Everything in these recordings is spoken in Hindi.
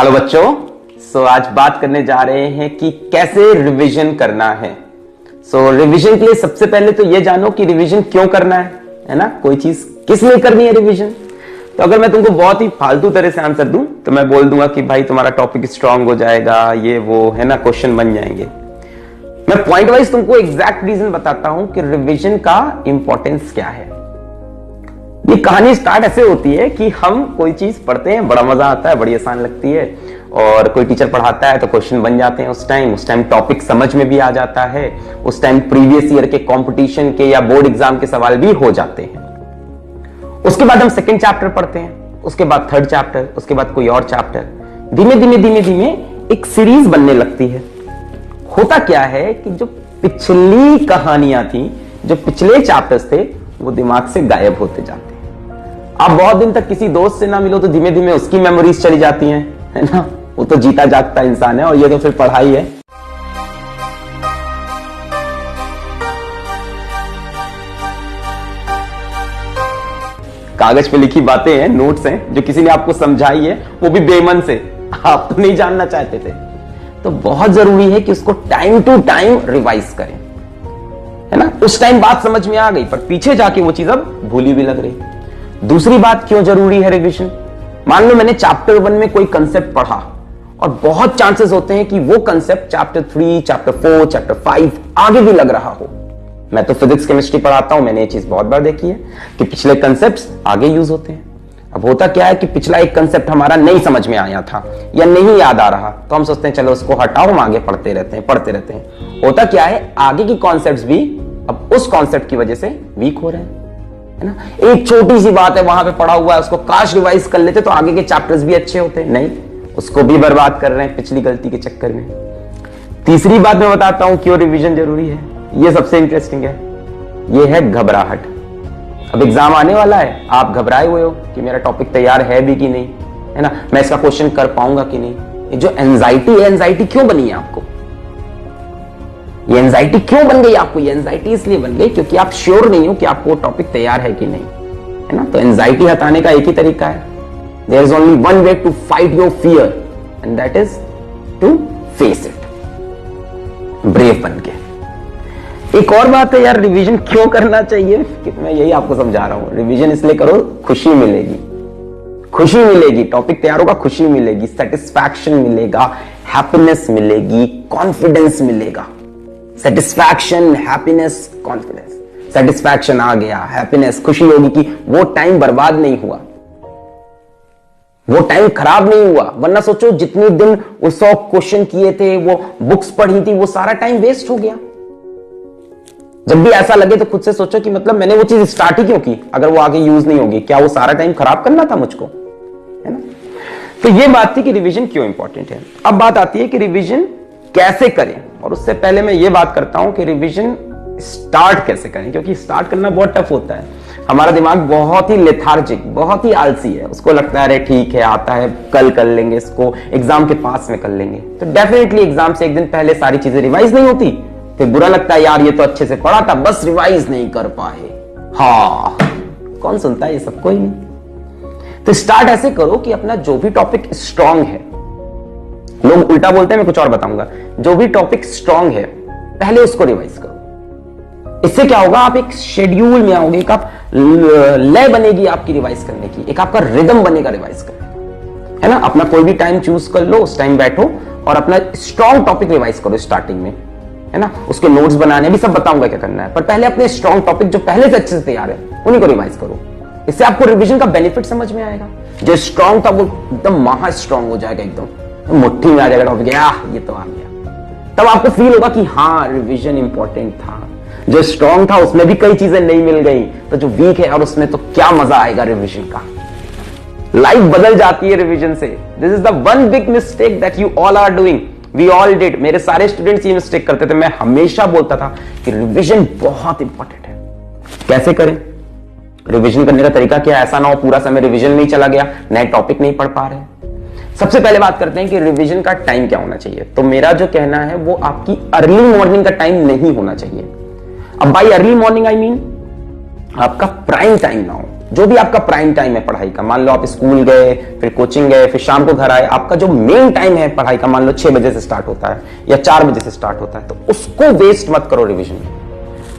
हेलो बच्चों। आज बात करने जा रहे हैं कि कैसे रिवीजन करना है। रिवीजन के लिए सबसे पहले तो ये जानो कि रिवीजन क्यों करना है ना। कोई चीज किस लिए करनी है रिवीजन। तो अगर मैं तुमको बहुत ही फालतू तरह से आंसर दूं तो मैं बोल दूंगा कि भाई तुम्हारा टॉपिक स्ट्रांग हो जाएगा, ये वो है ना, क्वेश्चन बन जाएंगे। मैं पॉइंट वाइज तुमको एग्जैक्ट रीजन बताता हूं कि रिवीजन का इंपॉर्टेंस क्या है। ये कहानी स्टार्ट ऐसे होती है कि हम कोई चीज पढ़ते हैं, बड़ा मजा आता है, बड़ी आसान लगती है, और कोई टीचर पढ़ाता है तो क्वेश्चन बन जाते हैं। उस टाइम टॉपिक समझ में भी आ जाता है। उस टाइम प्रीवियस ईयर के कंपटीशन के या बोर्ड एग्जाम के सवाल भी हो जाते हैं। उसके बाद हम सेकंड चैप्टर पढ़ते हैं, उसके बाद थर्ड चैप्टर, उसके बाद कोई और चैप्टर। धीमे धीमे धीमे धीमे एक सीरीज बनने लगती है। होता क्या है कि जो पिछली कहानियां थी, जो पिछले चैप्टर्स थे, वो दिमाग से गायब होते जाते हैं। आप बहुत दिन तक किसी दोस्त से ना मिलो तो धीमे धीमे उसकी मेमोरीज चली जाती हैं, है ना। वो तो जीता जागता इंसान है, और ये तो फिर पढ़ाई है। कागज पे लिखी बातें हैं, नोट्स हैं, जो किसी ने आपको समझाई है, वो भी बेमन से, आप तो नहीं जानना चाहते थे। तो बहुत जरूरी है कि उसको टाइम टू टाइम रिवाइज करें, है ना। उस टाइम बात समझ में आ गई, पर पीछे जाके वो चीज अब भूली भी लग रही। दूसरी बात क्यों जरूरी है रिवीजन। मान लो मैंने चैप्टर 1 में कोई कंसेप्ट पढ़ा, और बहुत चांसेस होते हैं कि वो कंसेप्ट चैप्टर 3, चैप्टर 4, चैप्टर 5 आगे भी लग रहा हो। मैं तो फिजिक्स केमिस्ट्री पढ़ाता हूं, मैंने ये चीज बहुत बार देखी है कि पिछले कंसेप्ट्स आगे यूज होते हैं। अब होता क्या है कि पिछला एक कंसेप्ट हमारा नहीं समझ में आया था या नहीं याद आ रहा, तो हम सोचते हैं चलो उसको हटाओ, हम आगे पढ़ते रहते हैं। होता क्या है, आगे की कॉन्सेप्ट्स भी अब उस कॉन्सेप्ट की वजह से वीक हो रहे हैं, है ना। एक छोटी सी बात है, वहां पे पढ़ा हुआ है, उसको काश रिवाइज कर लेते तो आगे के चैप्टर्स भी अच्छे होते। नहीं, उसको भी बर्बाद कर रहे हैं पिछली गलती के चक्कर में। तीसरी बात मैं बताता हूं क्यों रिवीजन जरूरी है। ये सबसे इंटरेस्टिंग है, ये है घबराहट। अब एग्जाम आने वाला है, आप घबराए हुए हो कि मेरा टॉपिक तैयार है भी कि नहीं, है ना, मैं इसका क्वेश्चन कर पाऊंगा कि नहीं। ये जो एंजाइटी है, एंजाइटी क्यों बनी है आपको, ये एंजाइटी क्यों बन गई आपको। ये एंजाइटी इसलिए बन गई क्योंकि आप श्योर नहीं हो कि आपको टॉपिक तैयार है कि नहीं, है ना। तो एंजाइटी हटाने का एक ही तरीका है, there is only one way to fight your fear, and that is to face it, brave बन के। एक और बात है यार, रिवीजन क्यों करना चाहिए, कि मैं यही आपको समझा रहा हूं। रिवीजन इसलिए करो, खुशी मिलेगी, खुशी मिलेगी, टॉपिक तैयार होगा, खुशी मिलेगी, सेटिस्फैक्शन मिलेगा, हैप्पीनेस मिलेगी, कॉन्फिडेंस मिलेगा। Satisfaction, happiness, confidence. सेटिस्फैक्शन आ गया, हैप्पीनेस, खुशी होगी कि वो टाइम बर्बाद नहीं हुआ, वो टाइम खराब नहीं हुआ। वरना सोचो जितने दिन वो 100 क्वेश्चन किए थे, वो बुक्स पढ़ी थी, वो सारा टाइम वेस्ट हो गया। जब भी ऐसा लगे तो खुद से सोचो कि मतलब मैंने वो चीज स्टार्ट ही क्यों की, अगर वो आगे यूज नहीं होगी, क्या वो सारा टाइम खराब करना था मुझको, है ना। तो ये बात थी कि रिवीजन क्यों इंपॉर्टेंट है। अब बात आती है कि रिवीजन कैसे करें, और उससे पहले मैं ये बात करता हूं कि रिवीजन स्टार्ट कैसे करें, क्योंकि स्टार्ट करना बहुत टफ होता है। हमारा दिमाग बहुत ही लेथार्जिक, बहुत ही आलसी है। उसको लगता है अरे ठीक है, आता है, कल कर लेंगे, इसको एग्जाम के पास में कर लेंगे। तो डेफिनेटली एग्जाम से एक दिन पहले सारी चीजें रिवाइज नहीं होती, फिर बुरा लगता है यार ये तो अच्छे से पढ़ा था, बस रिवाइज नहीं कर पाए। हाँ, कौन सुनता है ये सब, कोई नहीं। तो स्टार्ट ऐसे करो कि अपना जो भी टॉपिक स्ट्रांग है, लोग उल्टा बोलते हैं, मैं कुछ और बताऊंगा, जो भी टॉपिक स्ट्रांग है पहले उसको रिवाइज करो। इससे क्या होगा, आप एक शेड्यूल में आओगे, एक आप लय बनेगी आपकी रिवाइज करने की, एक आपका रिदम बनेगा रिवाइज करने का, है ना। अपना कोई भी टाइम चूज कर लो, उस टाइम बैठो और अपना स्ट्रांग टॉपिक रिवाइज करो स्टार्टिंग में, है ना। उसके नोट्स बनाने भी सब बताऊंगा क्या करना है, पर पहले अपने स्ट्रांग टॉपिक जो पहले से अच्छे से तैयार है उन्हीं को रिवाइज करो। इससे आपको रिवीजन का बेनिफिट समझ में आएगा। जो स्ट्रांग था वो एकदम महा स्ट्रांग हो जाएगा, एकदम मुट्ठी में आ जाएगा टॉपिक, ये तो आ गया। तब आपको फील होगा कि हाँ रिवीजन इंपॉर्टेंट था। जो स्ट्रांग था उसमें भी कई चीजें नहीं मिल गई, तो जो वीक है और उसमें तो क्या मजा आएगा रिवीजन का। लाइफ बदल जाती है रिवीजन से। This is the one big mistake that you all are doing, we all did. मेरे सारे स्टूडेंट्स ये मिस्टेक करते थे। मैं हमेशा बोलता था कि रिवीजन बहुत इंपॉर्टेंट है। कैसे करें रिवीजन करने का तरीका क्या है, ऐसा ना हो पूरा समय रिवीजन में ही चला गया, नए टॉपिक नहीं पढ़ पा रहे। सबसे पहले बात करते हैं कि रिवीजन का टाइम क्या होना चाहिए। तो मेरा जो कहना है वो आपकी अर्ली मॉर्निंग का टाइम नहीं होना चाहिए। अब bye early morning I mean आपका प्राइम टाइम ना हो, जो भी आपका प्राइम टाइम है पढ़ाई का, मान लो आप स्कूल गए, फिर कोचिंग गए, फिर शाम को घर आए, आपका जो मेन टाइम है पढ़ाई का, मान लो 6 बजे से स्टार्ट होता है या 4 बजे से स्टार्ट होता है, तो उसको वेस्ट मत करो रिवीजन में।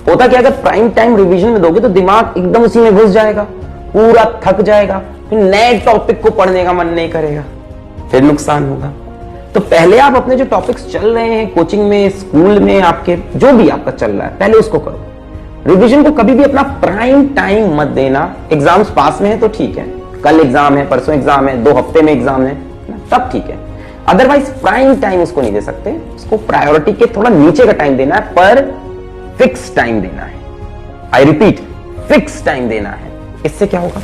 होता क्या, अगर प्राइम टाइम रिवीजन में दोगे तो दिमाग एकदम उसी में घुस जाएगा, पूरा थक जाएगा, फिर नए टॉपिक को पढ़ने का मन नहीं करेगा, फिर नुकसान होगा। तो पहले आप अपने जो टॉपिक्स चल रहे हैं कोचिंग में, स्कूल में, आपके जो भी आपका चल रहा है, पहले उसको करो। रिवीजन को कभी भी अपना प्राइम टाइम मत देना। एग्जाम्स पास में है तो ठीक है, कल एग्जाम है, परसों एग्जाम है, 2 हफ्ते में एग्जाम है, तब ठीक है। अदरवाइज प्राइम टाइम उसको नहीं दे सकते, उसको प्रायोरिटी के थोड़ा नीचे का टाइम देना है, पर फिक्स टाइम देना है। आई रिपीट, फिक्स टाइम देना है। इससे क्या होगा,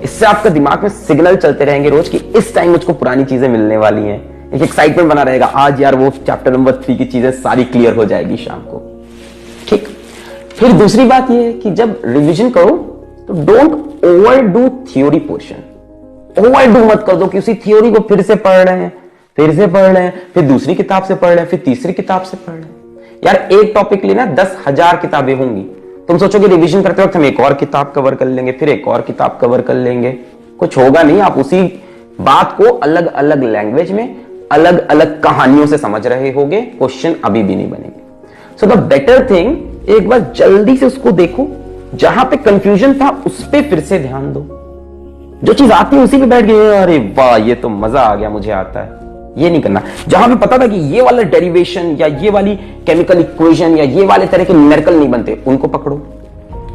इससे आपका दिमाग में सिग्नल चलते रहेंगे रोज कि इस टाइम मुझको पुरानी चीजें मिलने वाली हैं, एक एक्साइटमेंट बना रहेगा, आज यार वो चैप्टर नंबर 3 की चीजें सारी क्लियर हो जाएगी शाम को। ठीक। फिर दूसरी बात ये है कि जब रिवीजन करो तो don't overdo theory portion. Overdo मत कर दो कि उसी थ्योरी को फिर से पढ़ रहे हैं, फिर दूसरी किताब से पढ़ रहे हैं, फिर तीसरी किताब से पढ़ रहे हैं। यार एक टॉपिक लेना 10,000 किताबें होंगी, तुम सोचोगे रिवीजन करते वक्त हम एक और किताब कवर कर लेंगे, फिर एक और किताब कवर कर लेंगे, कुछ होगा नहीं। आप उसी बात को अलग अलग लैंग्वेज में, अलग अलग कहानियों से समझ रहे होगे, क्वेश्चन अभी भी नहीं बनेंगे। सो द बेटर थिंग, एक बार जल्दी से उसको देखो, जहां पे कंफ्यूजन था उस पे फिर से ध्यान दो। जो चीज आती है उसी पे बैठ गए, अरे वाह ये तो मजा आ गया, मुझे आता है, ये नहीं करना। जहां पे पता था कि ये वाला डेरिवेशन या ये वाली केमिकल इक्वेशन या ये वाले तरह के न्यूमेरिकल नहीं बनते, उनको पकड़ो,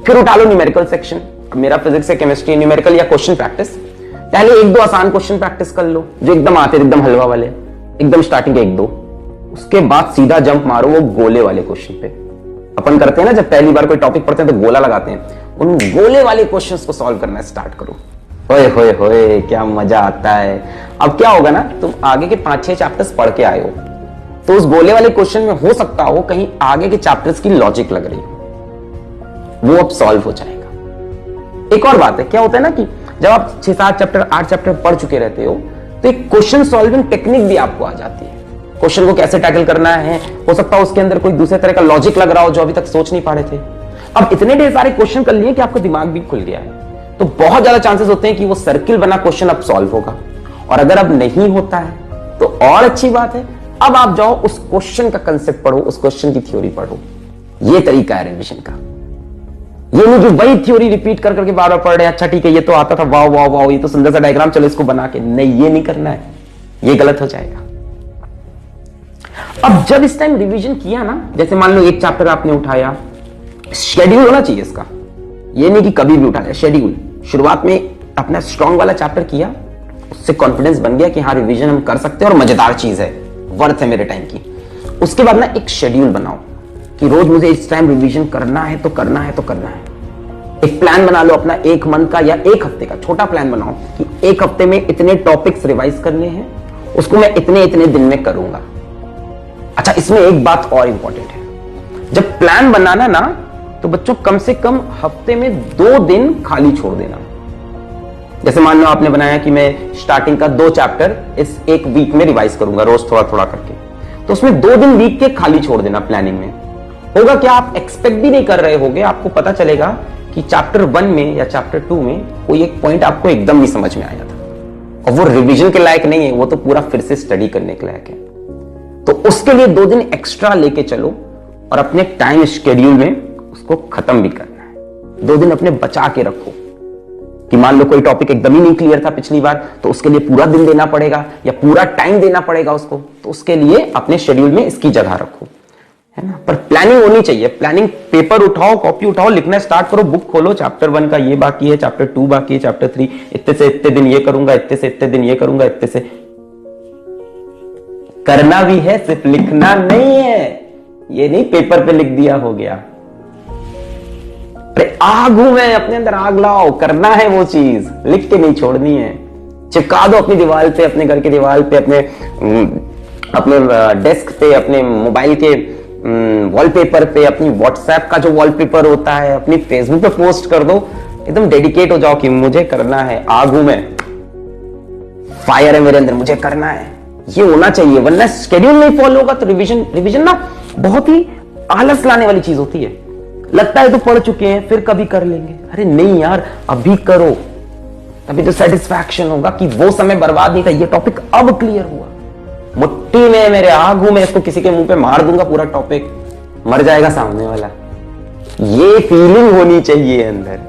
फिर उठा लो न्यूमेरिकल सेक्शन। मेरा फिजिक्स है, केमिस्ट्री, न्यूमेरिकल या क्वेश्चन प्रैक्टिस, पहले 1-2 आसान क्वेश्चन प्रैक्टिस कर लो जो एकदम आते, एकदम हलवा वाले, एकदम स्टार्टिंग के 1-2, उसके बाद सीधा जंप मारो वो गोले वाले क्वेश्चन पे। अपन करते हैं ना, जब पहली बार कोई टॉपिक पढ़ते हैं तो गोला लगाते हैं, उन गोले वाले क्वेश्चंस को सॉल्व करना स्टार्ट करो। होए होए होए क्या मजा आता है। अब क्या होगा ना, तुम आगे के 5-6 चैप्टर्स पढ़ के आए हो, तो उस गोले वाले क्वेश्चन में हो सकता हो कहीं आगे के चैप्टर्स की लॉजिक लग रही हो, वो अब सॉल्व हो जाएगा। एक और बात है, क्या होता है ना कि जब आप 6-7 चैप्टर, 8 चैप्टर पढ़ चुके रहते हो, तो एक क्वेश्चन सॉल्विंग टेक्निक भी आपको आ जाती है। क्वेश्चन को कैसे टैकल करना है, हो सकता है उसके अंदर कोई दूसरे तरह का लॉजिक लग रहा हो जो अभी तक सोच नहीं पा रहे थे। अब इतने ढेर सारे क्वेश्चन कर लिए कि आपका दिमाग भी खुल गया है, तो बहुत ज्यादा चांसेस होते हैं कि वो सर्किल बना क्वेश्चन अब सॉल्व होगा। और अगर अब नहीं होता है तो और अच्छी बात है, अब आप जाओ उस क्वेश्चन का कंसेप्ट पढ़ो, उस क्वेश्चन की थ्योरी पढ़ो। ये तरीका है रिवीजन का। ये नहीं कि वही थ्योरी रिपीट कर करके बार बार पढ़ रहे हैं, अच्छा ठीक है ये तो आता था, वाह वाह वाह ये तो सुंदर सा डायग्राम, चलो इसको बना के, नहीं ये नहीं करना है, ये गलत हो जाएगा। अब जब इस टाइम रिवीजन किया ना, जैसे मान लो एक चैप्टर आपने उठाया, शेड्यूल होना चाहिए इसका, ये नहीं कि कभी भी उठा लिया, शेड्यूल। शुरुआत में अपना स्ट्रॉन्ग वाला चैप्टर किया, उससे कॉन्फिडेंस बन गया कि हाँ रिवीजन हम कर सकते हैं और मजेदार चीज है, वर्थ है मेरे टाइम की। उसके बाद ना एक शेड्यूल बनाओ कि रोज मुझे इस टाइम रिवीजन करना है तो करना है तो करना है। एक प्लान बना लो अपना, 1 मंथ का या 1 हफ्ते का छोटा प्लान बनाओ कि 1 हफ्ते में इतने टॉपिक्स रिवाइज करने हैं, उसको मैं इतने इतने दिन में करूंगा। अच्छा इसमें एक बात और इंपॉर्टेंट है, जब प्लान बनाना ना तो बच्चों कम से कम हफ्ते में 2 दिन खाली छोड़ देना। जैसे मान लो आपने बनाया कि मैं स्टार्टिंग का 2 चैप्टर इस 1 वीक में रिवाइज करूंगा रोज थोड़ा थोड़ा करके, तो उसमें 2 दिन वीक के खाली छोड़ देना। प्लानिंग में होगा क्या, आप एक्सपेक्ट भी नहीं कर रहे होगे, आपको पता चलेगा कि चैप्टर 1 में या चैप्टर 2 में कोई एक पॉइंट आपको एकदम नहीं समझ में आया था और वो रिवीजन के लायक नहीं है, वो तो पूरा फिर से स्टडी करने के लायक है। तो उसके लिए 2 दिन एक्स्ट्रा लेके चलो और अपने टाइम शेड्यूल में उसको खत्म भी करना है। 2 दिन अपने बचा के रखो कि मान लो कोई टॉपिक एकदम ही नहीं क्लियर था पिछली बार, तो उसके लिए पूरा दिन देना पड़ेगा या पूरा टाइम देना पड़ेगा उसको, तो उसके लिए अपने शेड्यूल में इसकी जगह रखो, है ना। पर प्लानिंग होनी चाहिए, प्लानिंग, पेपर उठाओ, कॉपी उठाओ, लिखना स्टार्ट करो, बुक खोलो, चैप्टर 1 का ये बाकी है, चैप्टर 2 बाकी है, चैप्टर 3 इतने से इतने दिन ये करूंगा, इतने से इतने दिन ये करूंगा, इतने से करना भी है, सिर्फ लिखना नहीं है। ये नहीं पेपर पे लिख दिया हो गया। अरे आग हूं मैं, अपने अंदर आग लाओ, करना है वो चीज, लिख के नहीं छोड़नी है। चिपका दो अपनी दीवार पे, अपने घर की दीवार पे, अपने डेस्क पे, अपने मोबाइल के वॉलपेपर पे, अपनी व्हाट्सएप का जो वॉलपेपर होता है, अपनी फेसबुक पे पोस्ट कर दो। एकदम डेडिकेट हो जाओ कि मुझे करना है, आग हूं मैं, फायर है मेरे अंदर, मुझे करना है, ये होना चाहिए। वरना शेड्यूल नहीं फॉलो होगा तो रिवीजन ना बहुत ही आलस लाने वाली चीज होती है। लगता है तो पढ़ चुके हैं, फिर कभी कर लेंगे। अरे नहीं यार, अभी करो, तभी तो सेटिस्फैक्शन होगा कि वो समय बर्बाद नहीं था, ये टॉपिक अब क्लियर हुआ। मुट्ठी में मेरे आग हूं, मैं इसको किसी के मुंह पे मार दूंगा पूरा टॉपिक, मर जाएगा सामने वाला। ये फीलिंग होनी चाहिए अंदर।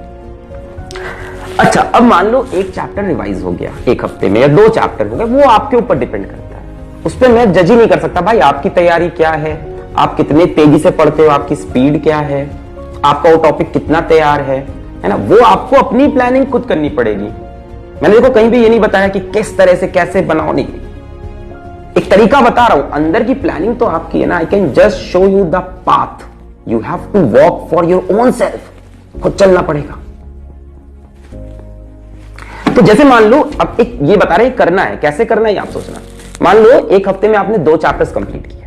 अच्छा, अब मान लो एक चैप्टर रिवाइज हो गया एक हफ्ते में, या 2 चैप्टर हो गए, वो आपके ऊपर डिपेंड करता है। उस पर मैं जज ही नहीं कर सकता भाई आपकी तैयारी क्या है, आप कितने तेजी से पढ़ते हो, आपकी स्पीड क्या है, आपका वो टॉपिक कितना तैयार है ना। वो आपको अपनी प्लानिंग खुद करनी पड़ेगी। मैंने देखो कहीं भी ये नहीं बताया कि किस तरह से कैसे बनाओ, नहीं, एक तरीका बता रहा हूं। अंदर की प्लानिंग तो आपकी है ना। I can just show you the path, you have to walk for your own self. खुद चलना पड़ेगा। तो जैसे मान लो, अब एक ये बता रहे करना है, कैसे करना है आप सोचना। मान लो एक हफ्ते में आपने 2 चैप्टर्स कंप्लीट किए,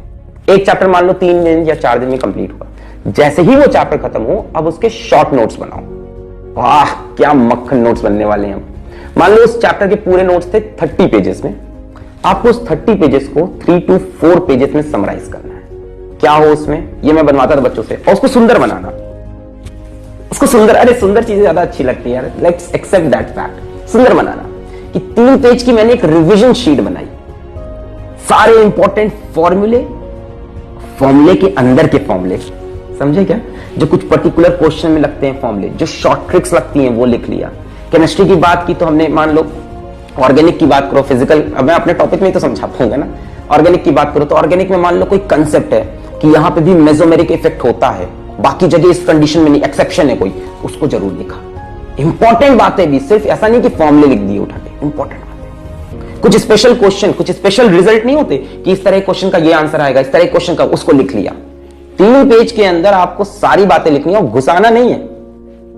एक चैप्टर मान लो 3 दिन या 4 दिन में कंप्लीट हुआ। जैसे ही वो चैप्टर खत्म हो, अब उसके शॉर्ट नोट्स बनाओ। वाह, क्या मक्खन नोट्स बनने वाले हैं। मान लो उस चैप्टर के पूरे नोट्स थे 30 पेजेस में, आपको उस 30 पेजेस को 3 to 4 पेजेस में समराइज करना है। क्या हो उसमें, ये मैं बनवाता था बच्चों से, और उसको सुंदर बनाना। उसको सुंदर, अरे सुंदर चीजें ज्यादा अच्छी लगती है, लेट्स एक्सेप्ट दैट फैक्ट। सुंदर बनाना कि 3 पेज की मैंने एक रिवीजन शीट बनाई, सारे इंपॉर्टेंट फॉर्मूले के अंदर के फॉर्मूले, समझे क्या, जो कुछ पर्टिकुलर क्वेश्चन में लगते हैं फॉर्मूले, जो शॉर्ट ट्रिक्स लगती हैं वो लिख लिया। केमिस्ट्री की बात की तो हमने, मान लो ऑर्गेनिक की बात करो, फिजिकल, अब मैं अपने टॉपिक में ही तो समझा पाऊंगा ना। ऑर्गेनिक की बात करो तो ऑर्गेनिक में मान लो कोई कंसेप्ट है कि यहां पे भी मेसोमेरिक इफेक्ट होता है, बाकी जगह इस कंडीशन में नहीं, एक्सेप्शन है कोई, उसको जरूर लिखा। इंपॉर्टेंट बातें भी, सिर्फ ऐसा नहीं कि फॉर्मूले लिख दिए उठा के, इंपॉर्टेंट बातें, कुछ स्पेशल क्वेश्चन, कुछ स्पेशल रिजल्ट नहीं होते कि इस तरह क्वेश्चन का ये आंसर आएगा, इस तरह क्वेश्चन का, उसको लिख लिया। 3 पेज के अंदर आपको सारी बातें लिखनी है और घुसाना नहीं है।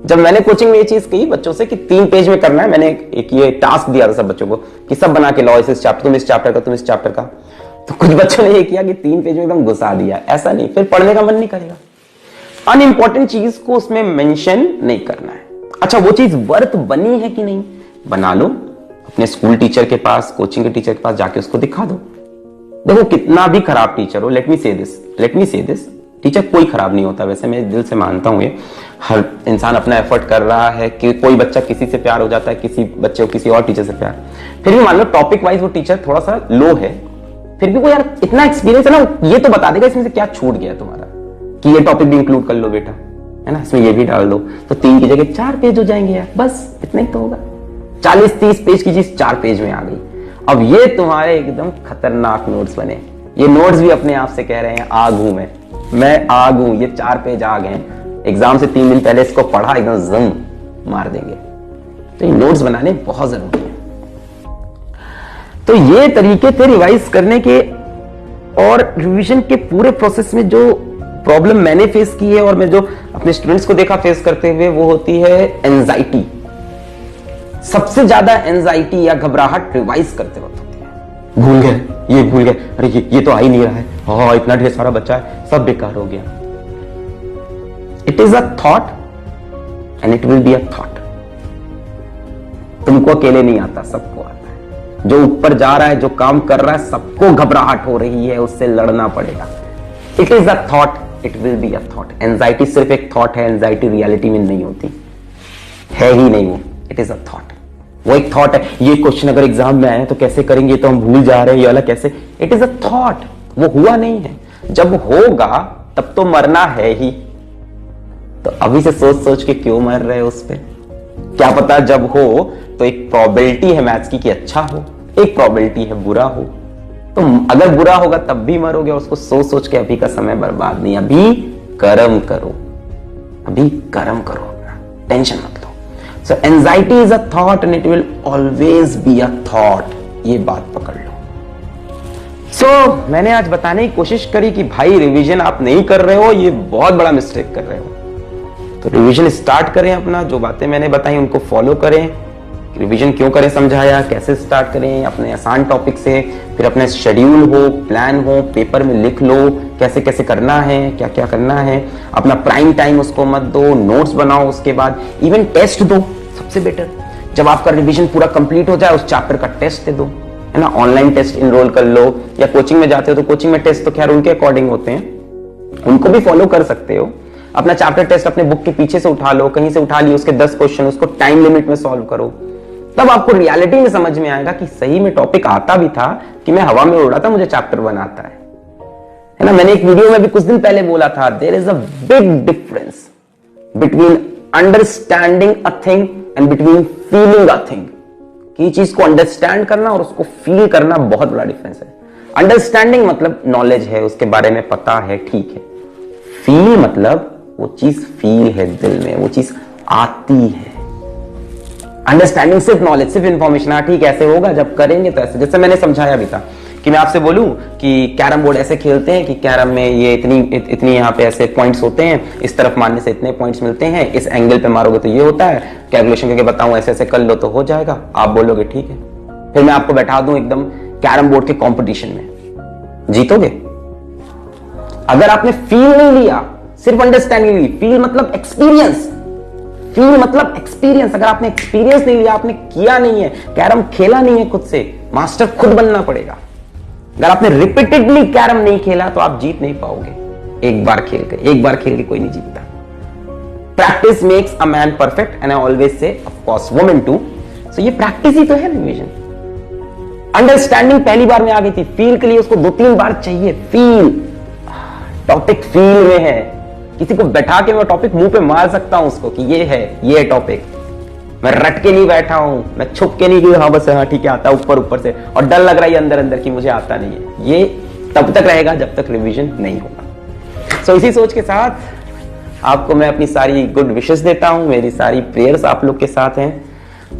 जब मैंने कोचिंग में ये चीज कही बच्चों से कि 3 पेज में करना है, मैंने एक ये टास्क दिया था सब बच्चों को कि सब बना के लाओ इस चैप्टर, तुम इस चैप्टर का, तुम इस चैप्टर का। तो कुछ बच्चों ने ये किया कि 3 पेज में एकदम घुसा दिया। ऐसा नहीं, फिर पढ़ने का मन नहीं करेगा। अनइंपॉर्टेंट चीज को उसमें मेंशन नहीं करना है। अच्छा, वो चीज वर्थ बनी है कि नहीं, बना लो, अपने स्कूल टीचर के पास, कोचिंग के टीचर के पास जाके उसको दिखा दो। देखो कितना भी खराब टीचर हो, लेट मी से दिस, टीचर कोई खराब नहीं होता, वैसे मैं दिल से मानता हूं ये। हर इंसान अपना एफर्ट कर रहा है कि कोई बच्चा किसी से प्यार हो जाता है, किसी बच्चे को किसी और टीचर से प्यार, फिर भी मान लो टॉपिक वाइज वो टीचर थोड़ा सा लो है, फिर भी वो यार इतना एक्सपीरियंस है ना, ये तो बता देगा इसमें से क्या छूट गया तुम्हारा, कि ये टॉपिक भी इंक्लूड कर लो बेटा, है ना, इसमें ये भी डाल दो, तो 3 की जगह 4 पेज हो जाएंगे यार, बस इतना ही तो होगा। 40-30 पेज की चीज 4 पेज में आ गई। अब ये तुम्हारे एकदम खतरनाक नोट्स बने। ये नोट्स भी अपने आप से कह रहे हैं आग हूं मैं आग हूं। ये 4 पेज आ गए, एग्जाम से 3 दिन पहले इसको पढ़ा, एकदम जम मार देंगे। तो ये नोट्स बनाने बहुत जरूरी है। तो ये तरीके थे रिवाइज करने के। और रिवीजन के पूरे प्रोसेस में जो प्रॉब्लम मैंने फेस की है और मैं जो अपने स्टूडेंट्स को देखा फेस करते हुए, वो होती है एंजाइटी। सबसे ज्यादा एंजाइटी या घबराहट रिवाइज करते वक्त होती है। भूल गए, ये भूल गए, अरे ये तो आ ही नहीं रहा है, हाँ इतना ढेर सारा बच्चा है, सब बेकार हो गया। It is a thought and it will be a thought. तुमको अकेले नहीं आता, सबको आता है। जो ऊपर जा रहा है, जो काम कर रहा है, सबको घबराहट हो रही है, उससे लड़ना पड़ेगा। It is a thought, it will be a thought. Anxiety सिर्फ एक थॉट है, एंजाइटी रियलिटी में नहीं होती है ही नहीं वो। इट इज अ थॉट, वो एक थॉट है। ये क्वेश्चन अगर एग्जाम में आए तो कैसे करेंगे, तो हम भूल जा रहे हैं, ये वाला कैसे। इट इज अ थॉट, वो हुआ नहीं है। जब होगा तब तो मरना है ही। तो अभी से सोच सोच के क्यों मर रहे हो उस पे? क्या पता जब हो तो एक प्रोबेबिलिटी है मैथ्स की कि अच्छा हो, एक प्रोबेबिलिटी है बुरा हो। तो अगर बुरा होगा तब भी मरोगे, उसको सोच सोच के अभी का समय बर्बाद नहीं। अभी कर्म करो, अभी कर्म करो, अपना टेंशन मत लो। So anxiety is a thought and it will always be a thought. ये बात पकड़ लो। सो मैंने आज बताने की कोशिश करी कि भाई रिवीजन आप नहीं कर रहे हो, ये बहुत बड़ा मिस्टेक कर रहे हो। तो रिवीजन स्टार्ट करें अपना, जो बातें मैंने बताई उनको फॉलो करें। रिवीजन क्यों करें समझाया, कैसे स्टार्ट करें, अपने आसान टॉपिक से, फिर अपने शेड्यूल हो, प्लान हो, पेपर में लिख लो कैसे कैसे करना है, क्या क्या करना है। अपना प्राइम टाइम उसको मत दो, नोट्स बनाओ, उसके बाद इवन टेस्ट दो, सबसे बेटर। जब आपका रिवीजन पूरा कंप्लीट हो जाए, उस चैप्टर का टेस्ट दे दो, है ना। ऑनलाइन टेस्ट इनरोल कर लो, या कोचिंग में जाते हो तो कोचिंग में टेस्ट तो खैर उनके अकॉर्डिंग होते हैं, उनको भी फॉलो कर सकते हो। अपना चैप्टर टेस्ट अपने बुक के पीछे से उठा लो, कहीं से उठा लियो उसके 10 क्वेश्चन, उसको टाइम लिमिट में सॉल्व करो, तब आपको रियलिटी में समझ में आएगा कि सही में टॉपिक आता भी था कि मैं हवा में उड़ा था, मुझे चैप्टर 1 आता है ना। मैंने एक वीडियो में भी कुछ दिन पहले बोला था, there is a big difference between understanding a thing and between feeling a thing. की चीज को अंडरस्टैंड करना और उसको फील करना बहुत बड़ा डिफरेंस है। अंडरस्टैंडिंग मतलब नॉलेज है, उसके बारे में पता है, ठीक है। फील मतलब वो चीज फील है दिल में, वो चीज आती है। अंडरस्टैंडिंग सिर्फ नॉलेज, सिर्फ इंफॉर्मेशन, हाँ ठीक ऐसे होगा, जब करेंगे तो ऐसे। जैसे मैंने समझाया भी था कि मैं आपसे बोलूं कि कैरम बोर्ड ऐसे खेलते हैं कि कैरम में ये इतनी यहाँ पे ऐसे पॉइंट्स होते हैं, इस तरफ मारने से इतने पॉइंट्स मिलते हैं, इस एंगल पे मारोगे तो ये होता है, कैलकुलेशन करके बताऊं ऐसे ऐसे कर लो तो हो जाएगा। आप बोलोगे ठीक है, फिर मैं आपको बैठा दूं एकदम कैरम बोर्ड के कॉम्पिटिशन में, जीतोगे? अगर आपने फील नहीं लिया, सिर्फ अंडरस्टैंडिंग ली, फील मतलब एक्सपीरियंस, फील मतलब एक्सपीरियंस। अगर आपने एक्सपीरियंस नहीं लिया, आपने किया नहीं है, कैरम खेला नहीं है खुद से, मास्टर खुद बनना पड़ेगा। अगर आपने रिपीटेडली कैरम नहीं खेला तो आप जीत नहीं पाओगे। एक बार खेल के कोई नहीं जीतता। Practice makes a man perfect and I always say of course women too. So ये प्रैक्टिस ही तो है रिवीजन। अंडरस्टैंडिंग पहली बार में आ गई थी, फील के लिए उसको 2-3 बार चाहिए। फील, टॉपिक फील में है। किसी को बैठा के मैं टॉपिक मुंह पे मार सकता हूं उसको कि ये है टॉपिक। मैं रट के नहीं बैठा हूं, मैं छुप के नहीं कि हाँ बस हाँ ठीक है आता ऊपर से, और डर लग रहा है अंदर अंदर कि मुझे आता नहीं है। ये तब तक रहेगा जब तक रिवीजन नहीं होगा। सो इसी सोच के साथ आपको मैं अपनी सारी गुड विशेस देता हूं, मेरी सारी प्रेयर्स आप लोग के साथ हैं,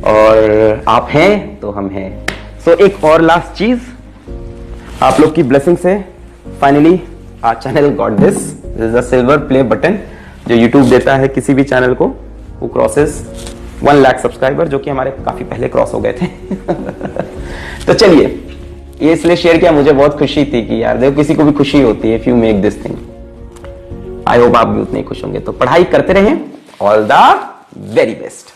और आप हैं तो हम हैं। सो एक और लास्ट चीज, आप लोग की ब्लेसिंग से finally our channel got this is a silver play button जो यूट्यूब देता है किसी भी चैनल को who crosses 1 लाख सब्सक्राइबर, जो कि हमारे काफी पहले क्रॉस हो गए थे। तो चलिए, ये इसलिए शेयर किया, मुझे बहुत खुशी थी कि यार देखो किसी को भी खुशी होती है if you make this thing. I hope आप भी उतने खुश होंगे। तो पढ़ाई करते रहें, ऑल द वेरी बेस्ट।